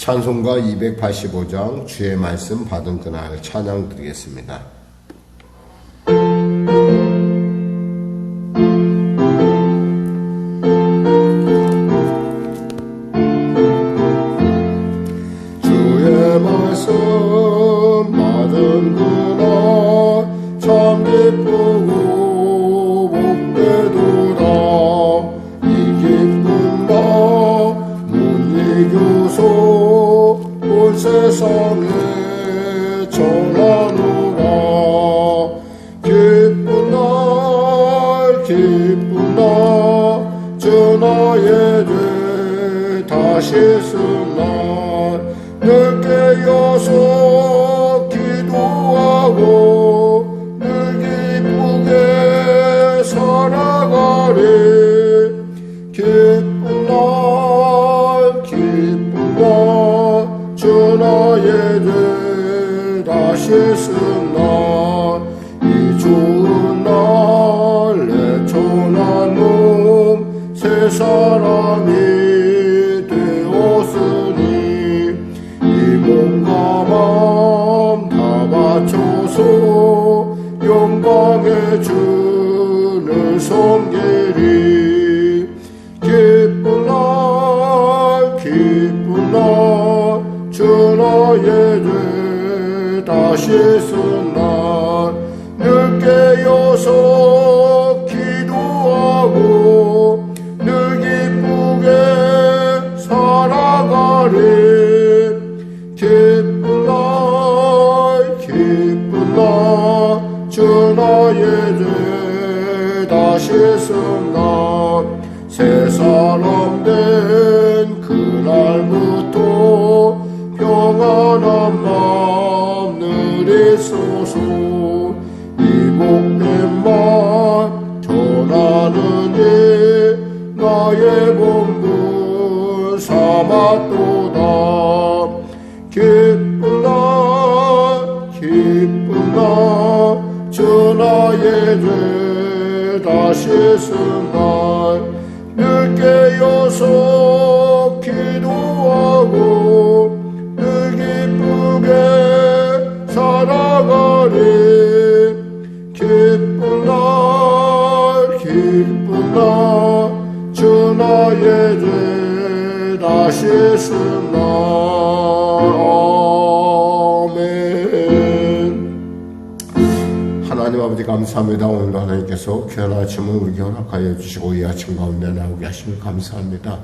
찬송가 285장 주의 말씀 받은 그날 찬양 드리겠습니다. 주의 말씀 받은 그날 참 기쁘고 복되도다. 이 기쁜 날 문이교소 온 세상에 전하노라. 기쁜 날 주 나의 죄 다시 쓴 날 늘 깨어서 기도하고 늘 기쁘게 살아가리. 기쁜 날 주 나의 죄 다시 쓴 날 이 좋은 날 내 천한 몸 새 사람이 되었으니 이 몸과 마음 다 바쳐서 영광의 주를 섬기리. 기쁜 날 주 나의 죄 다시 쓴 날 늘 깨어서 기도하고 늘 기쁘게 살아가리. 기쁜 날 주 나의 죄 다시 쓴 날 새 사람 된 그날부터 평안한 마음 늘 있소서. 이 복된 말 전하느니 나의 본분 삼았도다. 기쁜 날 주 나의 죄 다시 쓴 날 늘 깨어서 기도하고 늘 기쁘게 살아가리. 기쁜 날 주 나의 죄 다시 쓴 날. 아멘. 하나님 아버지 감사합니다. 오늘도 하나님께서 귀한 아침을 우리에게 허락하여 주시고 이 아침 가운데 나오게 하시면 감사합니다.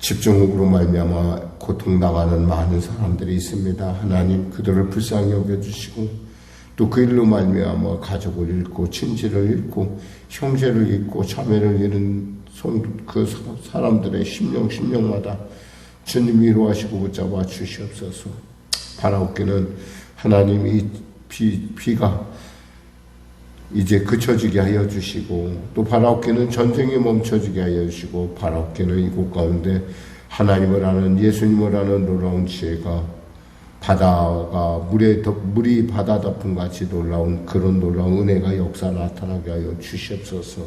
집중호우로 말미암아 고통당하는 많은 사람들이 있습니다. 하나님 그들을 불쌍히 여겨주시고 또 그 일로 말미암아 가족을 잃고 친지를 잃고 형제를 잃고 자매를 잃은 그 사람들의 심령마다 주님 위로하시고 붙잡아 주시옵소서. 바라옵기는 하나님 이 비가 이제 그쳐지게 하여 주시고 또 바라옵기는 전쟁이 멈춰지게 하여 주시고 바라옵기는 이곳 가운데 하나님을 아는 예수님을 아는 놀라운 지혜가 바다가 물이 바다 덮음같이 놀라운 그런 놀라운 은혜가 역사 나타나게 하여 주시옵소서.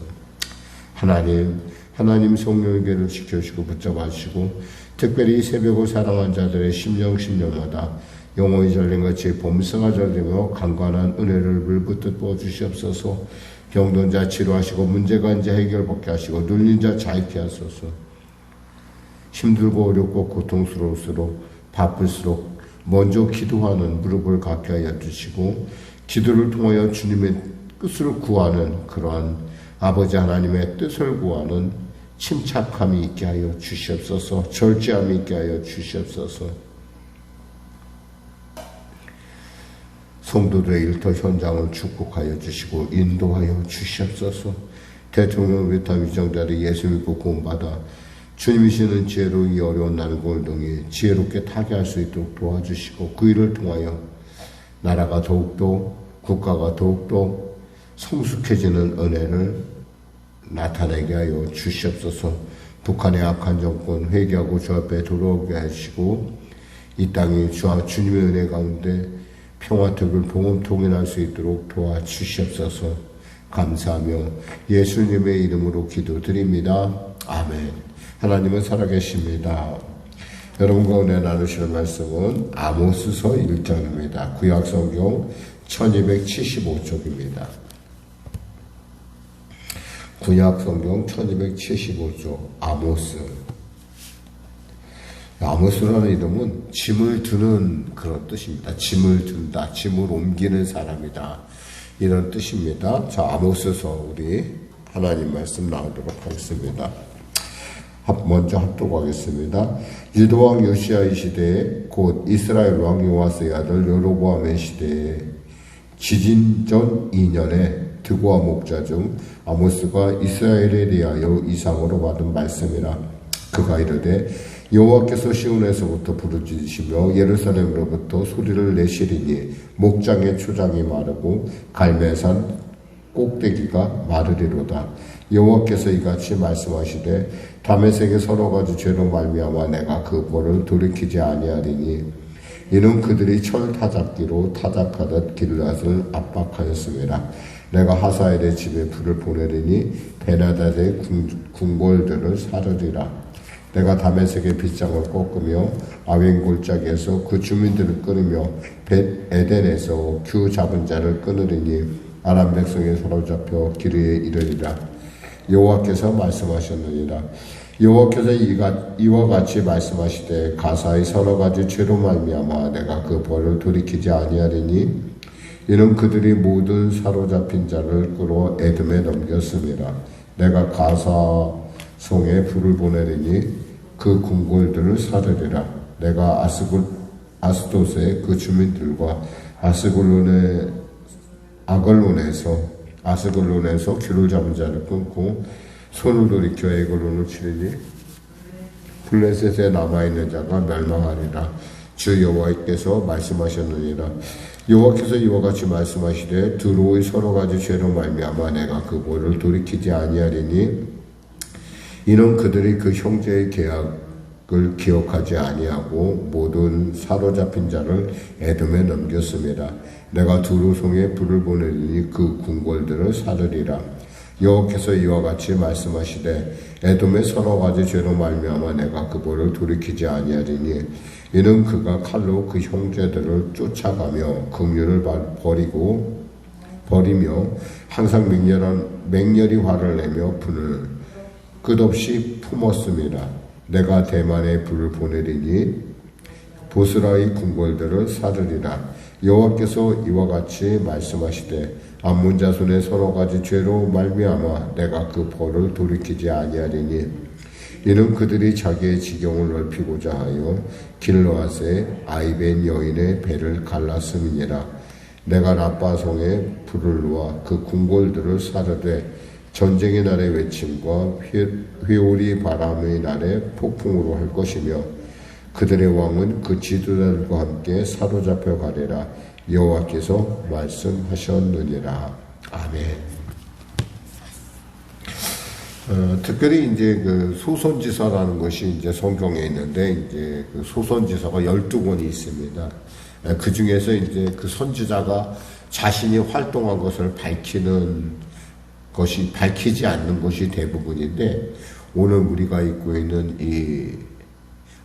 하나님 성령에게를 지켜주시고 붙잡아 주시고 특별히 이 새벽을 사랑한 자들의 심령마다 영혼이 절린같이 봄새가 절리며 강건한 은혜를 물붓듯 부어주시옵소서. 병든 자 치료하시고 문제가 이제 해결받게 하시고 눌린 자 자유케 하소서. 힘들고 어렵고 고통스러울수록 바쁠수록 먼저 기도하는 무릎을 갖게 하여 주시고 기도를 통하여 주님의 뜻을 구하는 그러한 아버지 하나님의 뜻을 구하는 침착함이 있게 하여 주시옵소서. 절제함이 있게 하여 주시옵소서. 성도들의 일터 현장을 축복하여 주시고 인도하여 주시옵소서. 대통령 외타 위정자들이 예수 믿고 구원받아 주님이시는 지혜로 이 어려운 날을 골동이 지혜롭게 타게 할 수 있도록 도와주시고 그 일을 통하여 나라가 더욱더 국가가 더욱더 성숙해지는 은혜를 나타내게 하여 주시옵소서. 북한의 악한 정권 회개하고 주 앞에 돌아오게 하시고 이 땅이 주님의 은혜 가운데 평화특을 복음 통일할 수 있도록 도와주시옵소서. 감사하며 예수님의 이름으로 기도드립니다. 아멘. 하나님은 살아계십니다. 여러분과 은혜 나누시는 말씀은 아모스서 1장입니다. 구약성경 1275쪽입니다. 구약성경 1275쪽 아모스. 아모스라는 이름은 짐을 드는 그런 뜻입니다. 짐을 든다, 짐을 옮기는 사람이다, 이런 뜻입니다. 자, 아모스서 우리 하나님 말씀 나오도록 하겠습니다. 먼저 합독하겠습니다. 유다왕 요시아의 시대에 곧 이스라엘 왕 요아스의 아들 여로보암의 시대에 지진전 2년에 드고아 목자 중 아모스가 이스라엘에 대하여 이상으로 받은 말씀이라. 그가 이르되 여호와께서 시온에서부터 부르짖으시며 예루살렘으로부터 소리를 내시리니 목장의 초장이 마르고 갈매산 꼭대기가 마르리로다. 여호와께서 이같이 말씀하시되 다메섹의 서너 가지 죄로 말미암아 내가 그 벌을 돌이키지 아니하리니 이는 그들이 철 타잡기로 타작하듯 길앗을 압박하였음이라. 내가 하사엘의 집에 불을 보내리니 베나닷의 궁궐들을 사르리라. 내가 다메섹의 빗장을 꺾으며 아웬 골짜기에서 그 주민들을 끊으며 벳 에덴에서 규 잡은 자를 끊으리니 아람 백성이 사로잡혀 기르에 이르리라. 여호와께서 말씀하셨느니라. 여호와께서 이와 같이 말씀하시되 가사의 서너 가지 죄로 말미암아 내가 그 벌을 돌이키지 아니하리니 이는 그들이 모든 사로잡힌 자를 끌어 에돔에 넘겼음이라. 내가 가사 성에 불을 보내리니 그 궁궐들을 사르리라. 내가 아스돗의 그 주민들과 아스글론에서 귤을 잡은 자를 끊고 손을 돌이켜 에글론을 치리니 블레셋에 남아있는 자가 멸망하리라. 주 여호와께서 말씀하셨느니라. 여호와께서 이와 같이 말씀하시되 두로의 서너 가지 죄로 말미암아 내가 그 벌을 돌이키지 아니하리니 이는 그들이 그 형제의 계약을 기억하지 아니하고 모든 사로잡힌 자를 에돔에 넘겼음이라. 내가 두로송에 불을 보내리니 그 궁궐들을 사르리라. 여호와께서 이와 같이 말씀하시되 에돔의 서너 가지 죄로 말미암아 내가 그 벌을 돌이키지 아니하리니 이는 그가 칼로 그 형제들을 쫓아가며 긍휼을 버리며 항상 맹렬히 화를 내며 분을 끝없이 품었음이라. 내가 대만에 불을 보내리니 보스라의 궁궐들을 사르리라. 여호와께서 이와 같이 말씀하시되 암몬 자손의 서너 가지 죄로 말미암아 내가 그 벌을 돌이키지 아니하리니 이는 그들이 자기의 지경을 넓히고자 하여 길르앗의 아이벤 여인의 배를 갈랐음이니라. 내가 라빠성에 불을 놓아 그 궁궐들을 사르되 전쟁의 날의 외침과 회오리 바람의 날에 폭풍으로 할 것이며 그들의 왕은 그 지도자들과 함께 사로잡혀 가리라. 여호와께서 말씀하셨느니라. 아멘. 특별히 이제 그 소선지서라는 것이 이제 성경에 있는데 이제 그 소선지서가 12권이 있습니다. 그 중에서 이제 그 선지자가 자신이 활동한 것을 밝히지 않는 것이 대부분인데 오늘 우리가 읽고 있는 이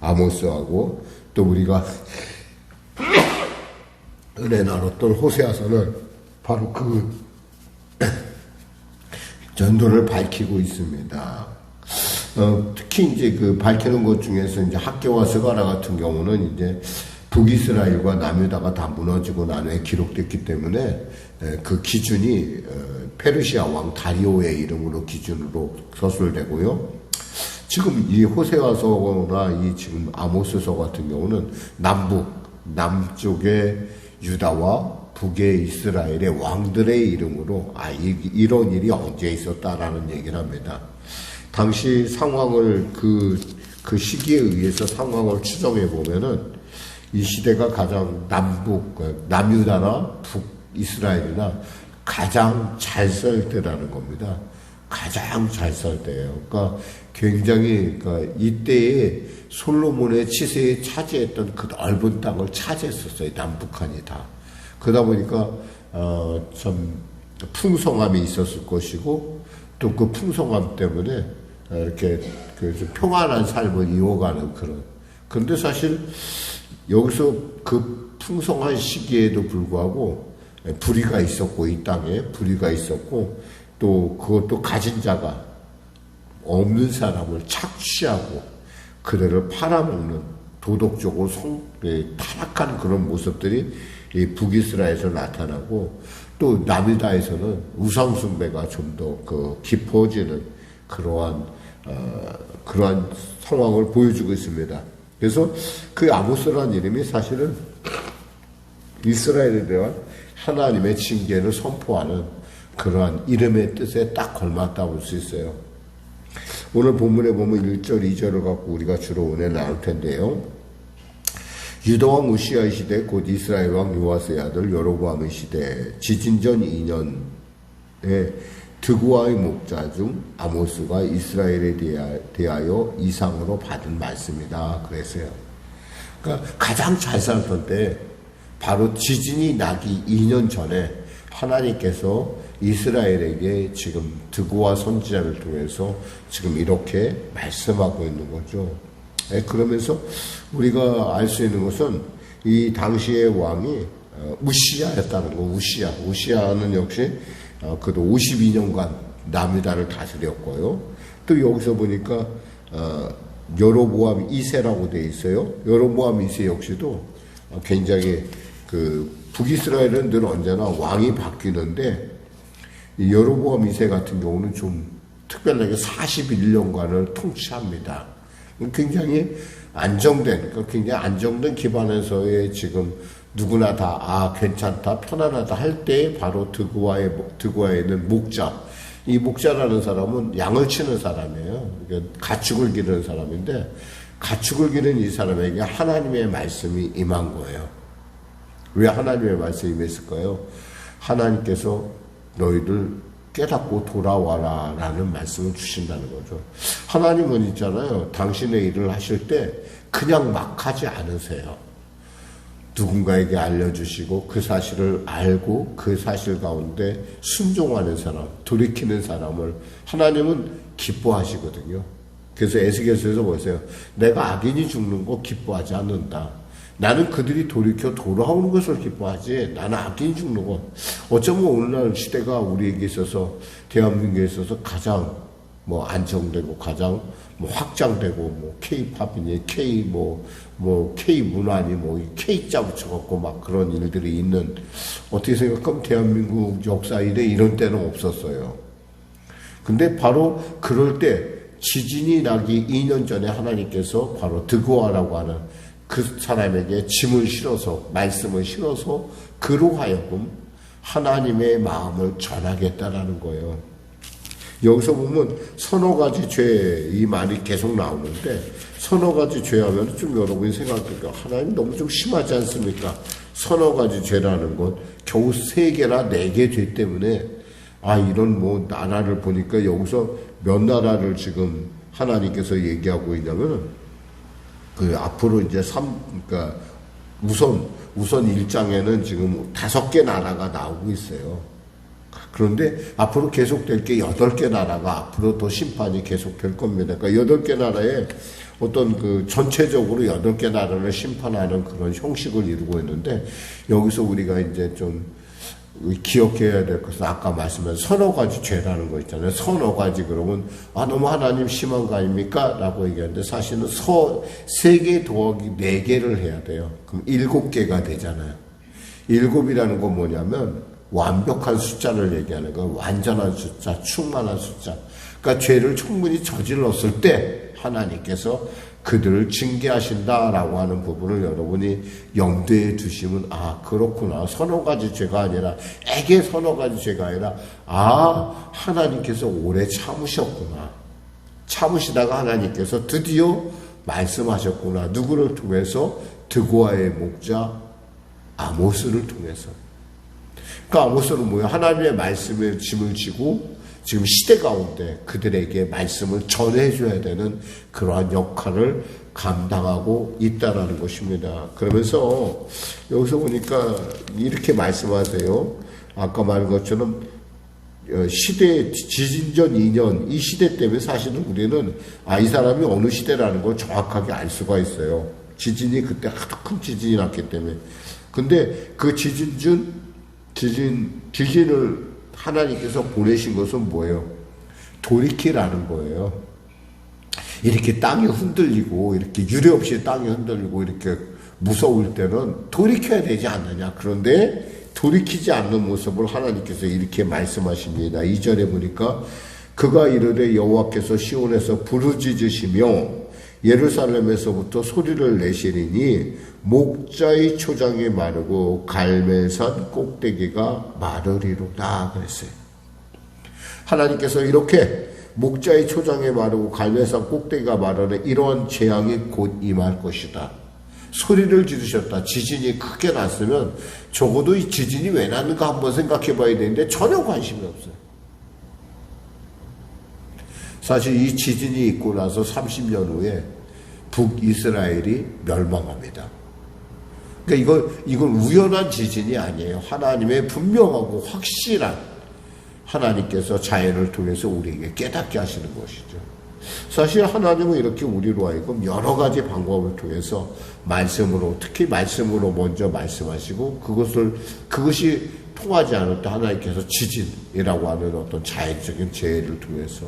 아모스하고 또 우리가 은혜 나눴던 호세아서는 바로 그 전도를 밝히고 있습니다. 특히 이제 그 밝히는 것 중에서 이제 학개와 스가랴 같은 경우는 이제 북이스라엘과 남유다가 다 무너지고 난 후에 기록됐기 때문에 그 기준이 페르시아 왕 다리오의 이름으로 기준으로 서술되고요. 지금 이 호세아서나 이 지금 아모스서 같은 경우는 남쪽의 유다와 북의 이스라엘의 왕들의 이름으로 이런 일이 언제 있었다라는 얘기를 합니다. 당시 상황을 그 시기에 의해서 상황을 추정해 보면은 이 시대가 가장 남유다나 북이스라엘이나 가장 잘 살 때라는 겁니다. 가장 잘 살 때예요. 그러니까 굉장히 이때에 솔로몬의 치세에 차지했던 그 넓은 땅을 차지했었어요. 남북한이 다. 그러다 보니까 참 풍성함이 있었을 것이고 또 그 풍성함 때문에 이렇게 좀 평안한 삶을 이어가는 그런데 사실 여기서 그 풍성한 시기에도 불구하고 불의가 있었고, 이 땅에 불의가 있었고, 또 그것도 가진 자가 없는 사람을 착취하고 그들을 팔아먹는 도덕적으로 타락한 그런 모습들이 이 북이스라엘에서 나타나고, 또 남유다에서는 우상숭배가 좀 더 깊어지는 그러한 상황을 보여주고 있습니다. 그래서 그 아모스라는 이름이 사실은 이스라엘에 대한 하나님의 징계를 선포하는 그러한 이름의 뜻에 딱 걸맞다고 볼 수 있어요. 오늘 본문에 보면 1절, 2절을 갖고 우리가 주로 오늘 나눌 텐데요. 유다왕 우시아의 시대, 곧 이스라엘 왕 요아스의 아들 여로보암의 시대, 지진전 2년에 드고아의 목자 중 아모스가 이스라엘에 대하여 이상으로 받은 말씀이다 그랬어요. 그러니까 가장 잘 살던 때, 바로 지진이 나기 2년 전에 하나님께서 이스라엘에게 지금 드고아 선지자를 통해서 지금 이렇게 말씀하고 있는 거죠. 그러면서 우리가 알 수 있는 것은 이 당시의 왕이 우시아였다는 거. 우시아는 역시 그도 52년간 남유다를 다스렸고요. 또 여기서 보니까 여로보암 2세라고 되어 있어요. 여로보암 2세 역시도 굉장히 북이스라엘은 늘 언제나 왕이 바뀌는데, 이 여로보암 2세 같은 경우는 좀 특별하게 41년간을 통치합니다. 굉장히 굉장히 안정된 기반에서의 지금 누구나 다 괜찮다, 편안하다 할 때 바로 드고아에 있는 목자. 이 목자라는 사람은 양을 치는 사람이에요. 그러니까 가축을 기르는 사람인데, 가축을 기르는 이 사람에게 하나님의 말씀이 임한 거예요. 왜 하나님의 말씀이 임했을까요? 하나님께서 너희들 깨닫고 돌아와라 라는 말씀을 주신다는 거죠. 하나님은 있잖아요, 당신의 일을 하실 때 그냥 막 하지 않으세요. 누군가에게 알려주시고 그 사실을 알고 그 사실 가운데 순종하는 사람, 돌이키는 사람을 하나님은 기뻐하시거든요. 그래서 에스겔서에서 보세요. 내가 악인이 죽는 거 기뻐하지 않는다. 나는 그들이 돌이켜 돌아오는 것을 기뻐하지, 나는 악인이 죽는 것. 어쩌면 오늘날 시대가 우리에게 있어서, 대한민국에 있어서 가장 안정되고 가장 확장되고 K-팝이니 K-문화니 K자 붙여갖고 막 그런 일들이 있는, 어떻게 생각하면 대한민국 역사 이래 이런 때는 없었어요. 근데 바로 그럴 때 지진이 나기 2년 전에 하나님께서 바로 드고아라고 하는 그 사람에게 짐을 실어서, 말씀을 실어서 그로 하여금 하나님의 마음을 전하겠다라는 거예요. 여기서 보면 서너 가지 죄, 이 말이 계속 나오는데, 서너 가지 죄 하면 좀 여러분이 생각할까? 하나님 너무 좀 심하지 않습니까? 서너 가지 죄라는 건 겨우 3개나 4개 죄 때문에, 이런 나라를 보니까 여기서 몇 나라를 지금 하나님께서 얘기하고 있냐면, 앞으로 이제 그러니까 우선 1장에는 지금 5개 나라가 나오고 있어요. 그런데 앞으로 계속될 게 8개 나라가 앞으로 더 심판이 계속될 겁니다. 그러니까 8개 나라에 어떤 전체적으로 8개 나라를 심판하는 그런 형식을 이루고 있는데, 여기서 우리가 이제 좀 기억해야 될 것은 아까 말씀한 서너 가지 죄라는 거 있잖아요. 서너 가지 그러면 너무 하나님 심한 거 아닙니까? 라고 얘기하는데, 사실은 3개 더하기 4개를 해야 돼요. 그럼 7개가 되잖아요. 7이라는 건 뭐냐면 완벽한 숫자를 얘기하는 거예요. 완전한 숫자, 충만한 숫자. 그러니까 죄를 충분히 저질렀을 때 하나님께서 그들을 징계하신다라고 하는 부분을 여러분이 염두에 두시면, 그렇구나. 서너 가지 죄가 아니라, 애게 서너 가지 죄가 아니라, 하나님께서 오래 참으셨구나. 참으시다가 하나님께서 드디어 말씀하셨구나. 누구를 통해서? 드고아의 목자 아모스를 통해서. 그러니까 아모스는 뭐예요? 하나님의 말씀에 짐을 지고 지금 시대 가운데 그들에게 말씀을 전해줘야 되는 그러한 역할을 감당하고 있다라는 것입니다. 그러면서 여기서 보니까 이렇게 말씀하세요. 아까 말한 것처럼 시대, 지진전 2년, 이 시대 때문에 사실은 우리는 이 사람이 어느 시대라는 걸 정확하게 알 수가 있어요. 지진이 그때 하도 큰 지진이 났기 때문에. 근데 그 지진을 하나님께서 보내신 것은 뭐예요? 돌이키라는 거예요. 이렇게 땅이 흔들리고, 이렇게 유례 없이 땅이 흔들리고, 이렇게 무서울 때는 돌이켜야 되지 않느냐. 그런데 돌이키지 않는 모습을 하나님께서 이렇게 말씀하십니다. 2절에 보니까 그가 이르되 여호와께서 시온에서 부르짖으시며 예루살렘에서부터 소리를 내시리니 목자의 초장이 마르고 갈멜산 꼭대기가 마르리로다 그랬어요. 하나님께서 이렇게 목자의 초장이 마르고 갈멜산 꼭대기가 마르는 이러한 재앙이 곧 임할 것이다. 소리를 지르셨다. 지진이 크게 났으면 적어도 이 지진이 왜 났는가 한번 생각해 봐야 되는데 전혀 관심이 없어요. 사실 이 지진이 있고 나서 30년 후에 북이스라엘이 멸망합니다. 그러니까 이건 우연한 지진이 아니에요. 하나님의 분명하고 확실한 하나님께서 자연을 통해서 우리에게 깨닫게 하시는 것이죠. 사실 하나님은 이렇게 우리로 하여금 여러 가지 방법을 통해서 말씀으로, 특히 말씀으로 먼저 말씀하시고 그것이 통하지 않을 때 하나님께서 지진이라고 하는 어떤 자연적인 재해를 통해서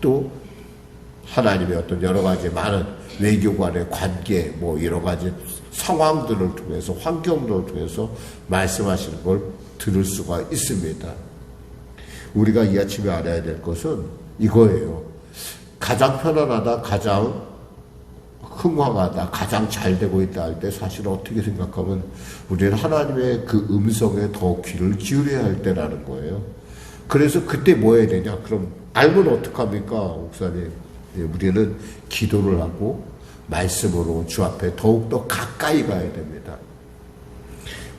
또 하나님의 어떤 여러 가지 많은 외교 간의 관계, 여러 가지 상황들을 통해서, 환경들을 통해서 말씀하시는 걸 들을 수가 있습니다. 우리가 이 아침에 알아야 될 것은 이거예요. 가장 편안하다, 가장 흥황하다, 가장 잘 되고 있다 할 때 사실 어떻게 생각하면 우리는 하나님의 그 음성에 더 귀를 기울여야 할 때라는 거예요. 그래서 그때 뭐 해야 되냐? 그럼 알면 어떡합니까, 목사님? 우리는 기도를 하고 말씀으로 주 앞에 더욱더 가까이 가야 됩니다.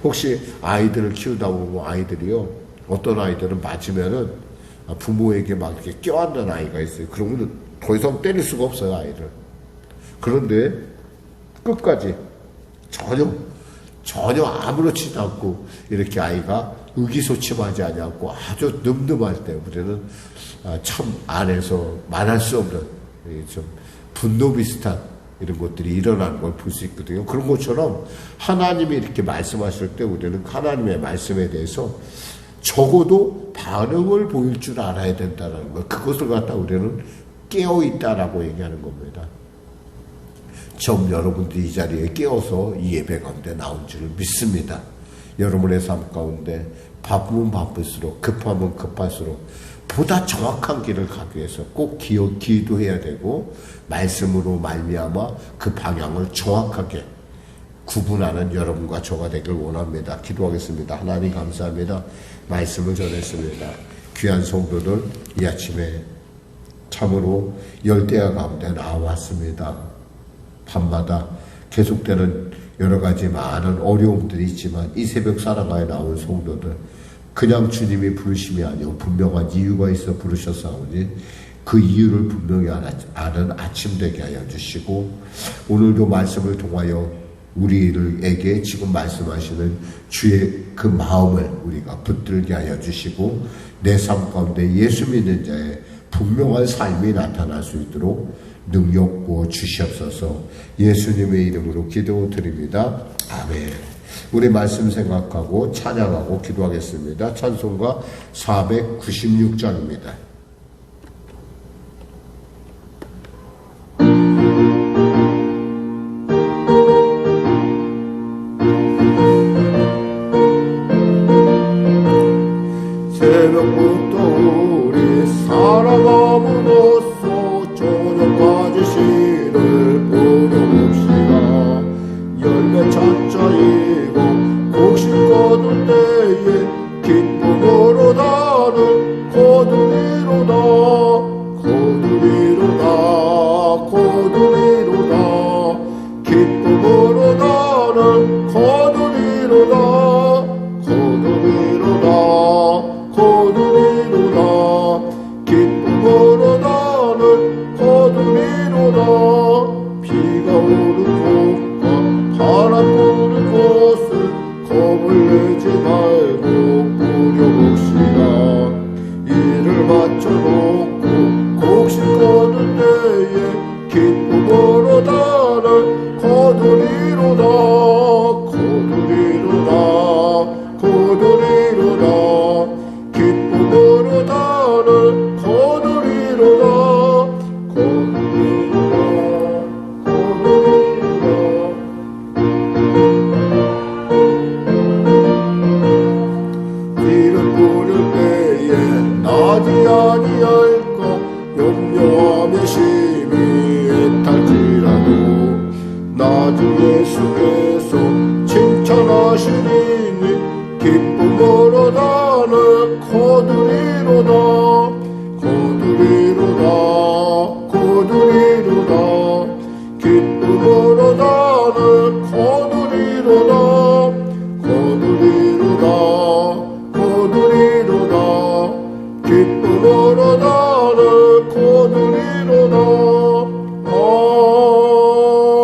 혹시 아이들을 키우다 보면 아이들이요, 어떤 아이들은 맞으면은 부모에게 막 이렇게 껴안는 아이가 있어요. 그러면 더 이상 때릴 수가 없어요, 아이를. 그런데 끝까지 전혀 아무렇지도 않고 이렇게 아이가 의기소침하지 않고 아주 늠름할 때 우리는 참 안에서 말할 수 없는 좀 분노 비슷한 이런 것들이 일어나는 걸 볼 수 있거든요. 그런 것처럼 하나님이 이렇게 말씀하실 때 우리는 하나님의 말씀에 대해서 적어도 반응을 보일 줄 알아야 된다는 거. 그것을 갖다 우리는 깨어있다라고 얘기하는 겁니다. 좀 여러분들이 이 자리에 깨어서 이 예배 가운데 나온 줄 믿습니다. 여러분의 삶 가운데 바쁘면 바쁠수록, 급하면 급할수록 보다 정확한 길을 가기 위해서 꼭 기도해야 되고 말씀으로 말미암아 그 방향을 정확하게 구분하는 여러분과 저가 되길 원합니다. 기도하겠습니다. 하나님 감사합니다. 말씀을 전했습니다. 귀한 성도들 이 아침에 참으로 열대야 가운데 나왔습니다. 밤마다 계속되는 여러 가지 많은 어려움들이 있지만 이 새벽 사랑하에 나온 성도들 그냥 주님이 부르심이 아니고 분명한 이유가 있어 부르셨사오니 그 이유를 분명히 아는 아침 되게 하여 주시고 오늘도 말씀을 통하여 우리에게 지금 말씀하시는 주의 그 마음을 우리가 붙들게 하여 주시고 내 삶 가운데 예수 믿는 자의 분명한 삶이 나타날 수 있도록 능력 부어 주시옵소서. 예수님의 이름으로 기도드립니다. 아멘. 우리 말씀 생각하고 찬양하고 기도하겠습니다. 찬송가 496장입니다. 새벽부터 우리 살아가므로써 저녁까지 시를 보려봅시다. 열매 차차이고 곡식 거둘 때에 기쁨으로 나는 거두리로 때에 기쁨으로 나를 거두리로다 거두리로다 거두리로다 기쁨으로 나를 거두리로다 거두리로다 거두리로다 비를 뿌릴 때에 나지 아니할까 염려하며 심히 애탈지라도 나주 예수께서 칭찬하시리니 기쁨으로 나는 거두리로다 거두리로다 거두리로다 기쁨으로 나는 거두리로다 거두리로다 거두리로다 기쁨으로 나는 거두리로다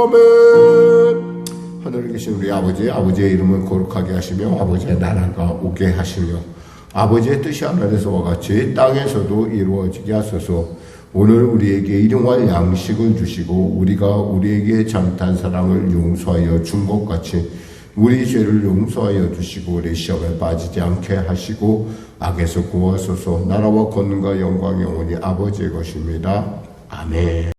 아멘. 하늘에 계신 우리 아버지의 이름을 거룩하게 하시며 아버지의 나라가 오게 하시며 아버지의 뜻이 하늘에서와 같이 땅에서도 이루어지게 하소서. 오늘 우리에게 일용할 양식을 주시고 우리가 우리에게 잘못한 사랑을 용서하여 준 것 같이 우리 죄를 용서하여 주시고 우리 시험에 빠지지 않게 하시고 악에서 구하소서. 나라와 권능과 영광 영원히 아버지의 것입니다. 아멘.